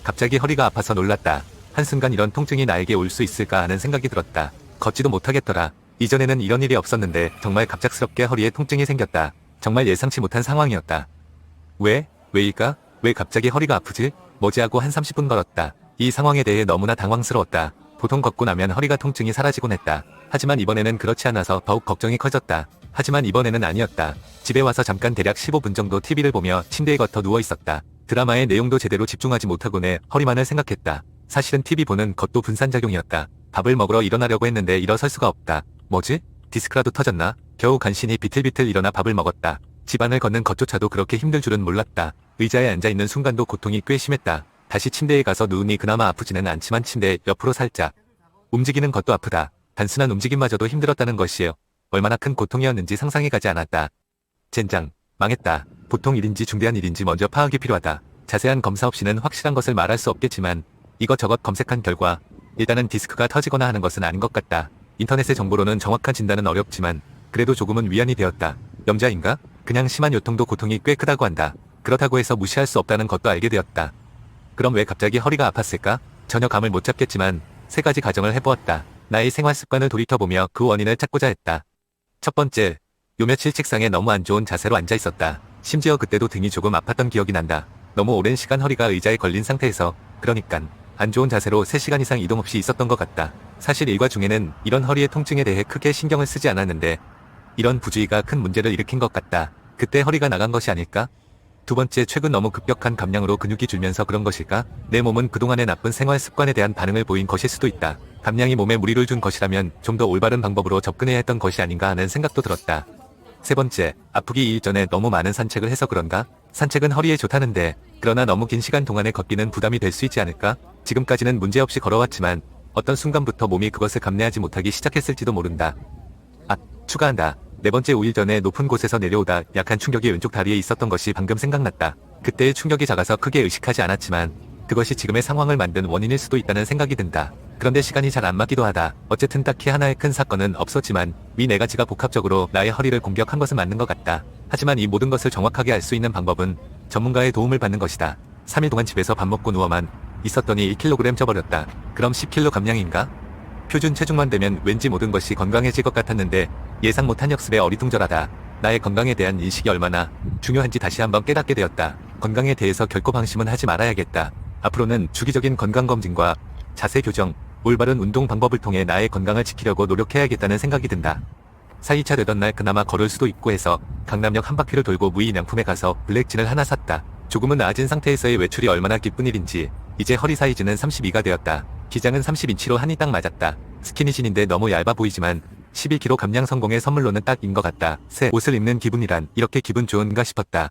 갑자기 허리가 아파서 놀랐다. 한순간 이런 통증이 나에게 올 수 있을까 하는 생각이 들었다. 걷지도 못하겠더라. 이전에는 이런 일이 없었는데 정말 갑작스럽게 허리에 통증이 생겼다. 정말 예상치 못한 상황이었다. 왜일까? 왜 갑자기 허리가 아프지? 뭐지 하고 한 30분 걸었다. 이 상황에 대해 너무나 당황스러웠다. 보통 걷고 나면 허리가 통증이 사라지곤 했다. 하지만 이번에는 그렇지 않아서 더욱 걱정이 커졌다. 하지만 이번에는 아니었다. 집에 와서 잠깐 대략 15분 정도 TV를 보며 침대에 겉어 누워 있었다. 드라마의 내용도 제대로 집중하지 못하고 내 허리만을 생각했다. 사실은 TV 보는 것도 분산작용이었다. 밥을 먹으러 일어나려고 했는데 일어설 수가 없다. 뭐지? 디스크라도 터졌나? 겨우 간신히 비틀비틀 일어나 밥을 먹었다. 집안을 걷는 것조차도 그렇게 힘들 줄은 몰랐다. 의자에 앉아있는 순간도 고통이 꽤 심했다. 다시 침대에 가서 누우니 그나마 아프지는 않지만 침대 옆으로 살짝 움직이는 것도 아프다. 단순한 움직임마저도 힘들었다는 것이요. 얼마나 큰 고통이었는지 상상이 가지 않았다. 젠장, 망했다. 보통 일인지 중대한 일인지 먼저 파악이 필요하다. 자세한 검사 없이는 확실한 것을 말할 수 없겠지만 이것저것 검색한 결과 일단은 디스크가 터지거나 하는 것은 아닌 것 같다. 인터넷의 정보로는 정확한 진단은 어렵지만 그래도 조금은 위안이 되었다. 염좌인가? 그냥 심한 요통도 고통이 꽤 크다고 한다. 그렇다고 해서 무시할 수 없다는 것도 알게 되었다. 그럼 왜 갑자기 허리가 아팠을까? 전혀 감을 못 잡겠지만 3가지 가정을 해보았다. 나의 생활 습관을 돌이켜보며 그 원인을 찾고자 했다. 첫 번째, 요 며칠 책상에 너무 안 좋은 자세로 앉아 있었다. 심지어 그때도 등이 조금 아팠던 기억이 난다. 너무 오랜 시간 허리가 의자에 걸린 상태에서, 그러니깐 안 좋은 자세로 3시간 이상 이동 없이 있었던 것 같다. 사실 일과 중에는 이런 허리의 통증에 대해 크게 신경을 쓰지 않았는데 이런 부주의가 큰 문제를 일으킨 것 같다. 그때 허리가 나간 것이 아닐까? 두 번째, 최근 너무 급격한 감량으로 근육이 줄면서 그런 것일까? 내 몸은 그동안의 나쁜 생활 습관에 대한 반응을 보인 것일 수도 있다. 감량이 몸에 무리를 준 것이라면 좀 더 올바른 방법으로 접근해야 했던 것이 아닌가 하는 생각도 들었다. 세 번째, 아프기 이전에 너무 많은 산책을 해서 그런가? 산책은 허리에 좋다는데 그러나 너무 긴 시간 동안에 걷기는 부담이 될 수 있지 않을까? 지금까지는 문제없이 걸어왔지만 어떤 순간부터 몸이 그것을 감내하지 못하기 시작했을지도 모른다. 추가한다. 네 번째, 5일 전에 높은 곳에서 내려오다 약한 충격이 왼쪽 다리에 있었던 것이 방금 생각났다. 그때의 충격이 작아서 크게 의식하지 않았지만 그것이 지금의 상황을 만든 원인일 수도 있다는 생각이 든다. 그런데 시간이 잘 안 맞기도 하다. 어쨌든 딱히 하나의 큰 사건은 없었지만 위 4가지가 복합적으로 나의 허리를 공격한 것은 맞는 것 같다. 하지만 이 모든 것을 정확하게 알 수 있는 방법은 전문가의 도움을 받는 것이다. 3일 동안 집에서 밥 먹고 누워만 있었더니 1kg 쪄버렸다. 그럼 10kg 감량인가? 표준 체중만 되면 왠지 모든 것이 건강해질 것 같았는데 예상 못한 역습에 어리둥절하다. 나의 건강에 대한 인식이 얼마나 중요한지 다시 한번 깨닫게 되었다. 건강에 대해서 결코 방심은 하지 말아야겠다. 앞으로는 주기적인 건강검진과 자세 교정, 올바른 운동 방법을 통해 나의 건강을 지키려고 노력해야겠다는 생각이 든다. 4일차 되던 날 그나마 걸을 수도 있고 해서 강남역 한 바퀴를 돌고 무인 명품에 가서 블랙진을 하나 샀다. 조금은 나아진 상태에서의 외출이 얼마나 기쁜 일인지. 이제 허리 사이즈는 32가 되었다. 기장은 30인치로 한이 딱 맞았다. 스키니진인데 너무 얇아 보이지만 11kg 감량 성공의 선물로는 딱인 것 같다. 새 옷을 입는 기분이란 이렇게 기분 좋은가 싶었다.